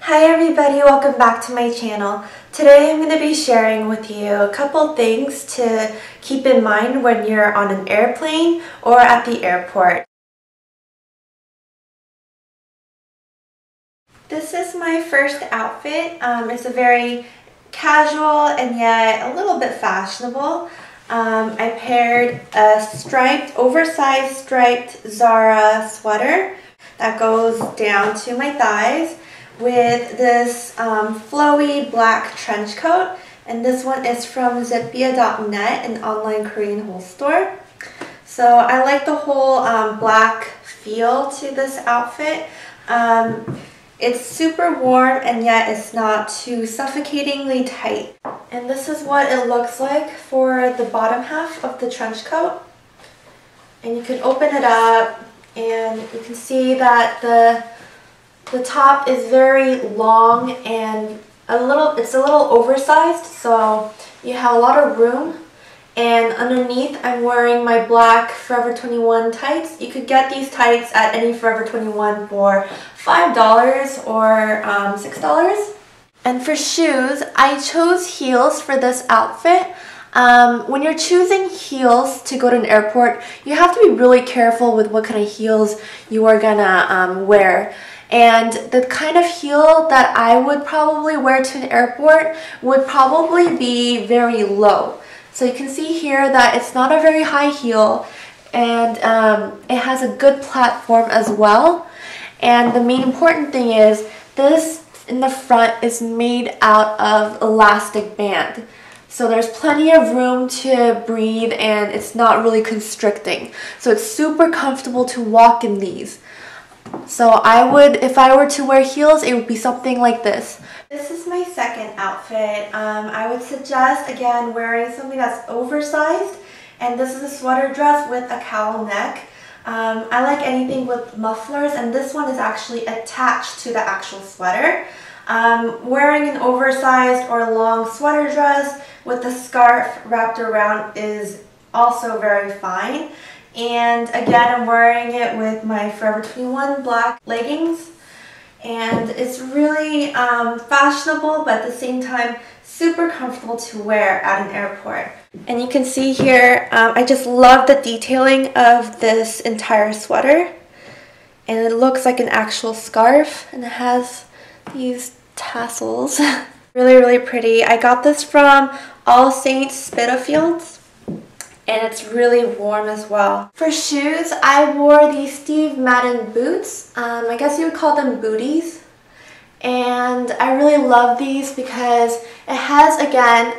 Hi everybody, welcome back to my channel. Today I'm going to be sharing with you a couple things to keep in mind when you're on an airplane or at the airport. This is my first outfit. It's a very casual and yet a little bit fashionable. I paired a oversized striped Zara sweater that goes down to my thighs with this flowy black trench coat, and this one is from Zippia.net, an online Korean whole store. So I like the whole black feel to this outfit. It's super warm and yet it's not too suffocatingly tight. And this is what it looks like for the bottom half of the trench coat. And you can open it up and you can see that the top is very long and it's a little oversized, so you have a lot of room. And underneath I'm wearing my black Forever 21 tights. You could get these tights at any Forever 21 for $5 or $6. And for shoes, I chose heels for this outfit. When you're choosing heels to go to an airport, you have to be really careful with what kind of heels you are gonna wear. And the kind of heel that I would probably wear to an airport would probably be very low. So you can see here that it's not a very high heel, and it has a good platform as well. And the main important thing is this in the front is made out of elastic band. So there's plenty of room to breathe and it's not really constricting. So it's super comfortable to walk in these. So if I were to wear heels, it would be something like this. This is my second outfit. I would suggest, again, wearing something that's oversized. And this is a sweater dress with a cowl neck. I like anything with mufflers, and this one is actually attached to the actual sweater. Wearing an oversized or long sweater dress with a scarf wrapped around is also very fine. And again, I'm wearing it with my Forever 21 black leggings. And it's really fashionable, but at the same time, super comfortable to wear at an airport. And you can see here, I just love the detailing of this entire sweater. And it looks like an actual scarf, and it has these tassels. Really pretty. I got this from All Saints Spitalfields. And it's really warm as well. For shoes, I wore these Steve Madden boots. I guess you would call them booties. And I really love these because it has, again,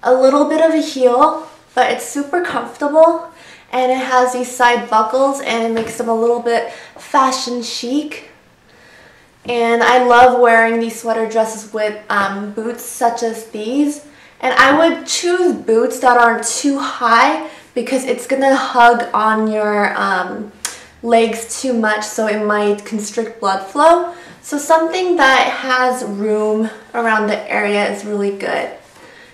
a little bit of a heel, but it's super comfortable. And it has these side buckles and it makes them a little bit fashion chic. And I love wearing these sweater dresses with boots such as these. And I would choose boots that aren't too high because it's gonna hug on your legs too much, so it might constrict blood flow. So something that has room around the area is really good.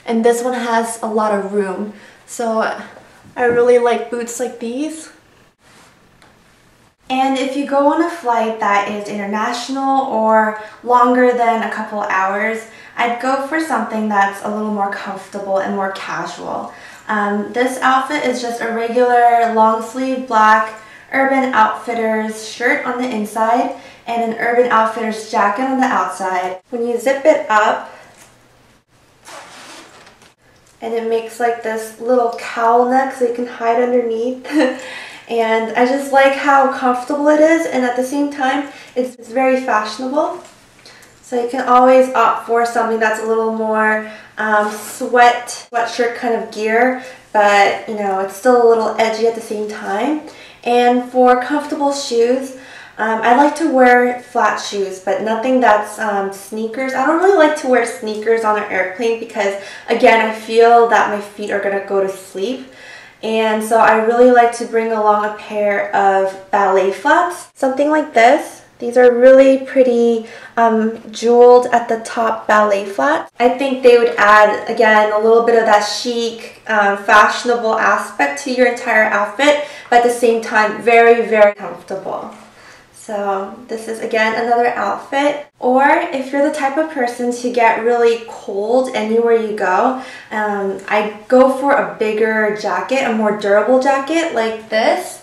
And this one has a lot of room. So I really like boots like these. And if you go on a flight that is international or longer than a couple hours, I'd go for something that's a little more comfortable and more casual. This outfit is just a regular long sleeve black Urban Outfitters shirt on the inside and an Urban Outfitters jacket on the outside. When you zip it up, and it makes like this little cowl neck so you can hide underneath. And I just like how comfortable it is, and at the same time, it's very fashionable. So you can always opt for something that's a little more sweatshirt kind of gear, but you know, it's still a little edgy at the same time. And for comfortable shoes, I like to wear flat shoes, but nothing that's sneakers. I don't really like to wear sneakers on an airplane because, again, I feel that my feet are going to go to sleep. And so I really like to bring along a pair of ballet flats, something like this. These are really pretty jeweled at the top ballet flats. I think they would add, again, a little bit of that chic, fashionable aspect to your entire outfit, but at the same time, very comfortable. So this is again another outfit. Or if you're the type of person to get really cold anywhere you go, I go for a bigger jacket, a more durable jacket like this.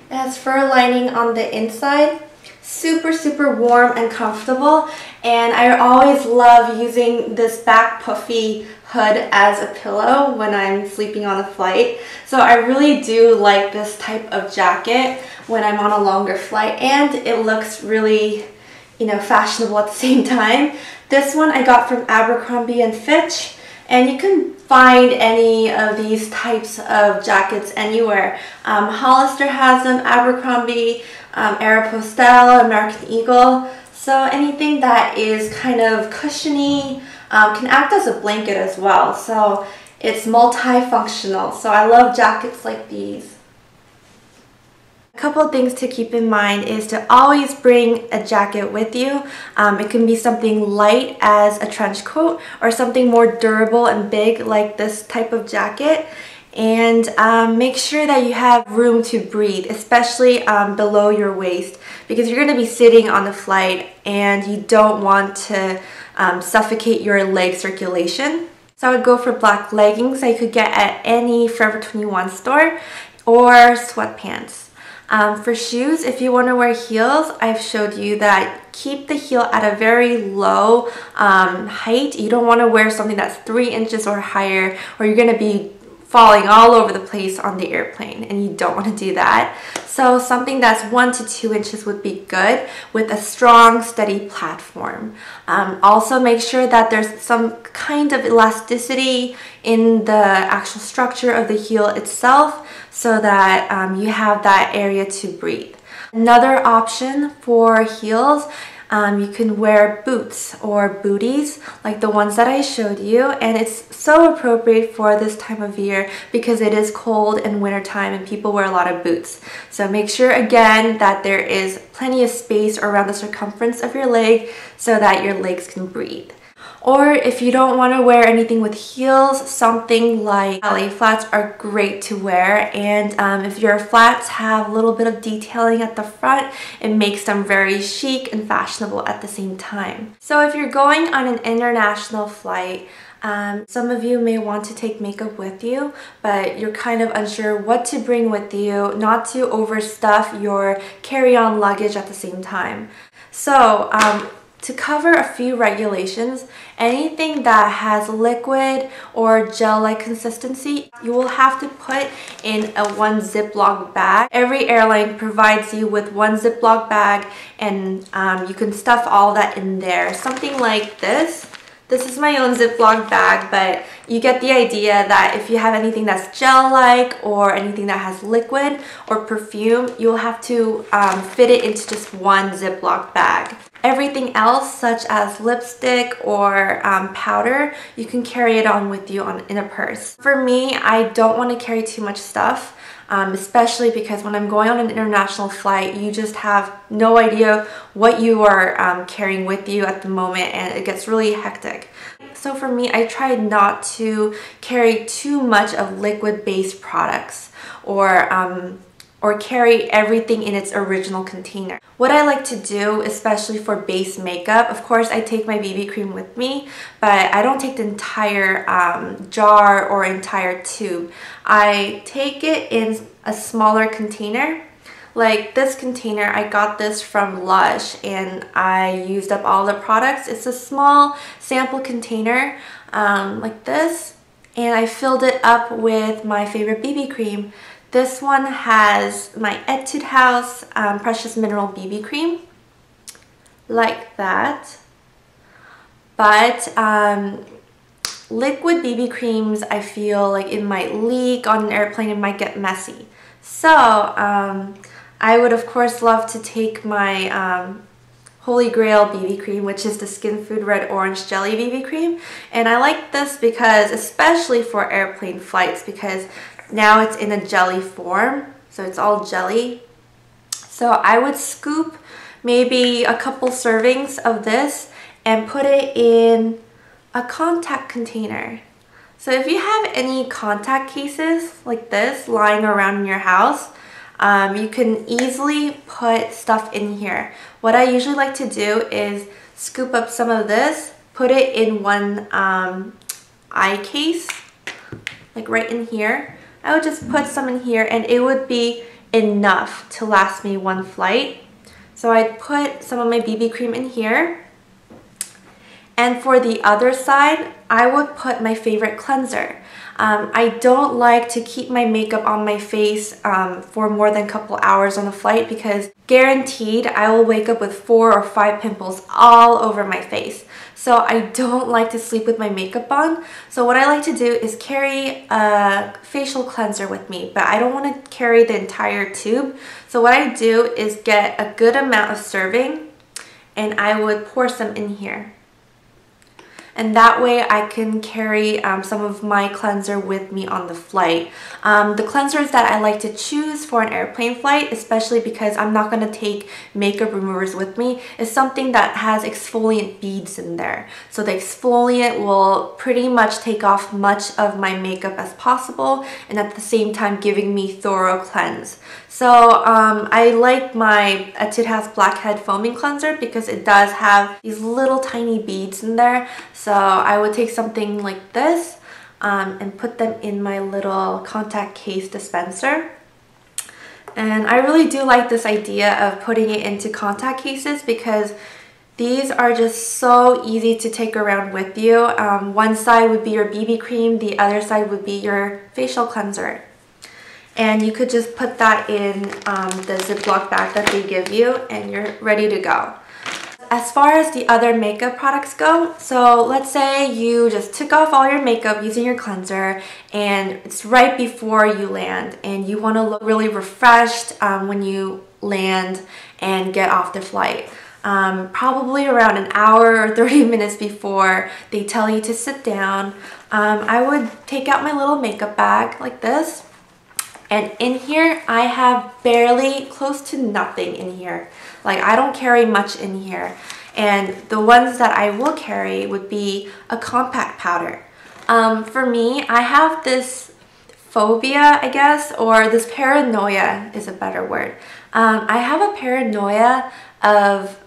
It has fur lining on the inside. Super, super warm and comfortable. And I always love using this back puffy hood as a pillow when I'm sleeping on a flight. So I really do like this type of jacket when I'm on a longer flight, and it looks really, fashionable at the same time. This one I got from Abercrombie and Fitch, and you can find any of these types of jackets anywhere. Hollister has them, Abercrombie, Aeropostale, American Eagle. So anything that is kind of cushiony, can act as a blanket as well. So it's multifunctional. So I love jackets like these. A couple of things to keep in mind is to always bring a jacket with you. It can be something light as a trench coat or something more durable and big like this type of jacket. And make sure that you have room to breathe, especially below your waist, because you're going to be sitting on the flight and you don't want to suffocate your leg circulation. So I would go for black leggings that you could get at any Forever 21 store, or sweatpants. For shoes, if you want to wear heels, I've showed you that keep the heel at a very low height. You don't want to wear something that's 3 inches or higher, or you're going to be falling all over the place on the airplane, and you don't want to do that. So something that's 1 to 2 inches would be good, with a strong, steady platform. Also make sure that there's some kind of elasticity in the actual structure of the heel itself, so that you have that area to breathe. Another option for heels, you can wear boots or booties like the ones that I showed you, and it's so appropriate for this time of year because it is cold and wintertime and people wear a lot of boots. So make sure again that there is plenty of space around the circumference of your leg so that your legs can breathe. Or if you don't want to wear anything with heels, something like ballet flats are great to wear. And if your flats have a little bit of detailing at the front, it makes them very chic and fashionable at the same time. So if you're going on an international flight, some of you may want to take makeup with you, but you're kind of unsure what to bring with you, not to overstuff your carry-on luggage at the same time. So to cover a few regulations, anything that has liquid or gel-like consistency, you will have to put in a 1 Ziploc bag. Every airline provides you with 1 Ziploc bag, and you can stuff all that in there. Something like this. This is my own Ziploc bag, but you get the idea that if you have anything that's gel-like or anything that has liquid or perfume, you'll have to fit it into just 1 Ziploc bag. Everything else, such as lipstick or powder, you can carry it on with you in a purse. For me, I don't want to carry too much stuff. Especially because when I'm going on an international flight, you just have no idea what you are carrying with you at the moment, and it gets really hectic. So for me, I try not to carry too much of liquid-based products or carry everything in its original container. What I like to do, especially for base makeup, of course I take my BB cream with me, but I don't take the entire jar or entire tube. I take it in a smaller container. Like this container, I got this from Lush, and I used up all the products. It's a small sample container like this, and I filled it up with my favorite BB cream. This one has my Etude House Precious Mineral BB cream, like that. But liquid BB creams, I feel like it might leak on an airplane, it might get messy. So I would of course love to take my Holy Grail BB cream, which is the Skin Food Red Orange Jelly BB cream. And I like this because, especially for airplane flights, because now it's in a jelly form, so it's all jelly. So I would scoop maybe a couple servings of this and put it in a contact container. So if you have any contact cases like this lying around in your house, You can easily put stuff in here. What I usually like to do is scoop up some of this, put it in one eye case, like right in here. I would just put some in here and it would be enough to last me one flight. So I'd put some of my BB cream in here. And for the other side, I would put my favorite cleanser. I don't like to keep my makeup on my face for more than a couple hours on a flight because guaranteed I will wake up with 4 or 5 pimples all over my face. So I don't like to sleep with my makeup on. So what I like to do is carry a facial cleanser with me, but I don't want to carry the entire tube. So what I do is get a good amount of serving and I would pour some in here. And that way I can carry some of my cleanser with me on the flight. The cleansers that I like to choose for an airplane flight, especially because I'm not going to take makeup removers with me, is something that has exfoliant beads in there. So the exfoliant will pretty much take off much of my makeup as possible and at the same time giving me thorough cleanse. So I like my Etude House Blackhead Foaming Cleanser because it does have these little tiny beads in there. So I would take something like this and put them in my little contact case dispenser. And I really do like this idea of putting it into contact cases because these are just so easy to take around with you. One side would be your BB cream, the other side would be your facial cleanser. And you could just put that in the Ziploc bag that they give you and you're ready to go. As far as the other makeup products go, so let's say you just took off all your makeup using your cleanser and it's right before you land and you want to look really refreshed when you land and get off the flight. Probably around an hour or 30 minutes before they tell you to sit down, I would take out my little makeup bag like this. And in here, I have barely, close to nothing in here. Like, I don't carry much in here. And the ones that I will carry would be a compact powder. For me, I have this phobia, I guess, or this paranoia is a better word. I have a paranoia of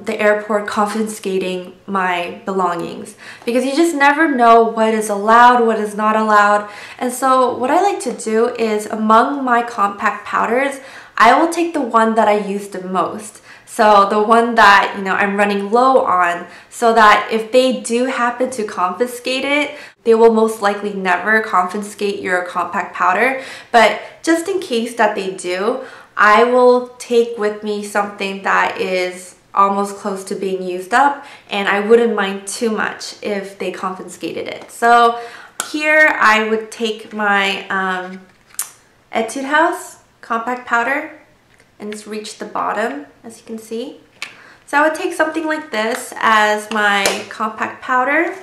the airport confiscating my belongings because you just never know what is allowed, what is not allowed. And so what I like to do is among my compact powders, I will take the one that I use the most. So the one that, you know, I'm running low on, so that if they do happen to confiscate it, they will most likely never confiscate your compact powder. But just in case that they do, I will take with me something that is almost close to being used up, and I wouldn't mind too much if they confiscated it. So here I would take my Etude House compact powder and just reach the bottom, as you can see. So I would take something like this as my compact powder.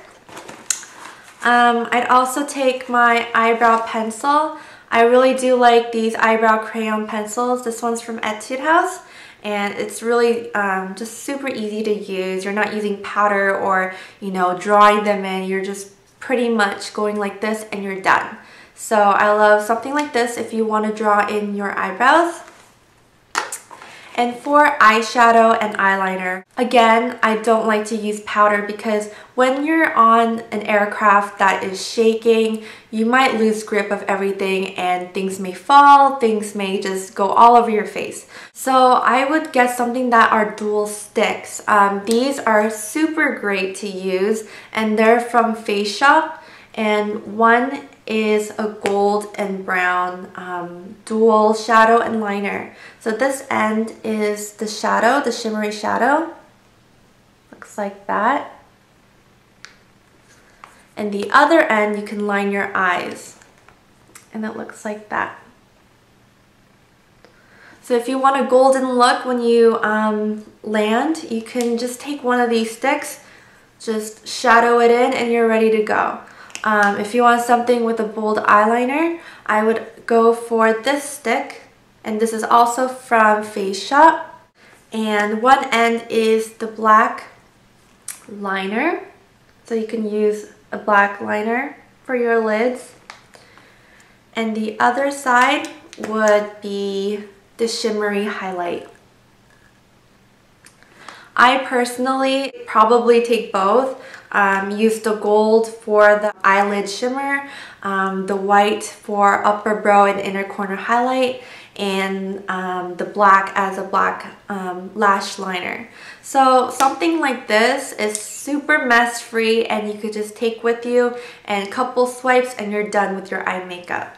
I'd also take my eyebrow pencil. I really do like these eyebrow crayon pencils. This one's from Etude House and it's really just super easy to use. You're not using powder or, you know, drawing them in. You're just pretty much going like this and you're done. So I love something like this if you want to draw in your eyebrows. And for eyeshadow and eyeliner, again, I don't like to use powder because when you're on an aircraft that is shaking, you might lose grip of everything and things may fall, things may just go all over your face. So I would get something that are dual sticks. These are super great to use and they're from Face Shop, and one is a gold and brown dual shadow and liner. So this end is the shadow, the shimmery shadow. Looks like that. And the other end you can line your eyes. And it looks like that. So if you want a golden look when you land, you can just take one of these sticks, just shadow it in and you're ready to go. If you want something with a bold eyeliner, I would go for this stick, and this is also from Face Shop. And one end is the black liner, so you can use a black liner for your lids. And the other side would be the shimmery highlight. I personally probably take both. Use the gold for the eyelid shimmer, the white for upper brow and inner corner highlight, and the black as a black lash liner. So something like this is super mess free and you could just take with you, and a couple swipes and you're done with your eye makeup.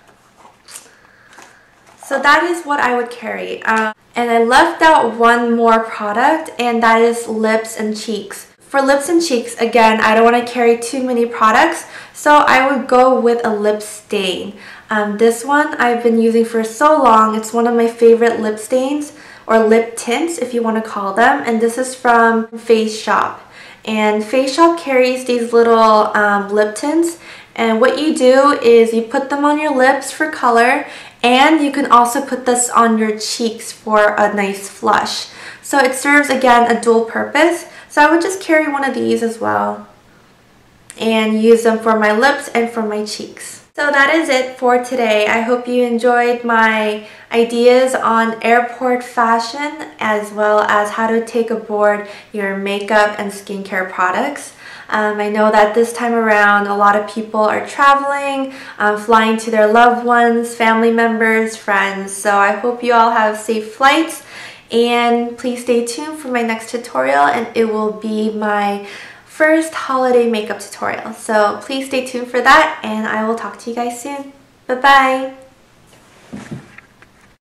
So that is what I would carry. And I left out one more product, and that is lips and cheeks. For lips and cheeks, again, I don't want to carry too many products, so I would go with a lip stain. This one I've been using for so long. It's one of my favorite lip stains, or lip tints if you want to call them, and this is from Face Shop. And Face Shop carries these little lip tints, and what you do is you put them on your lips for color, and you can also put this on your cheeks for a nice flush. So it serves, again, a dual purpose. So I would just carry one of these as well and use them for my lips and for my cheeks. So that is it for today. I hope you enjoyed my ideas on airport fashion, as well as how to take aboard your makeup and skincare products. I know that this time around a lot of people are traveling, flying to their loved ones, family members, friends. So I hope you all have safe flights, and please stay tuned for my next tutorial, and it will be my first holiday makeup tutorial. So please stay tuned for that, and I will talk to you guys soon. Bye bye!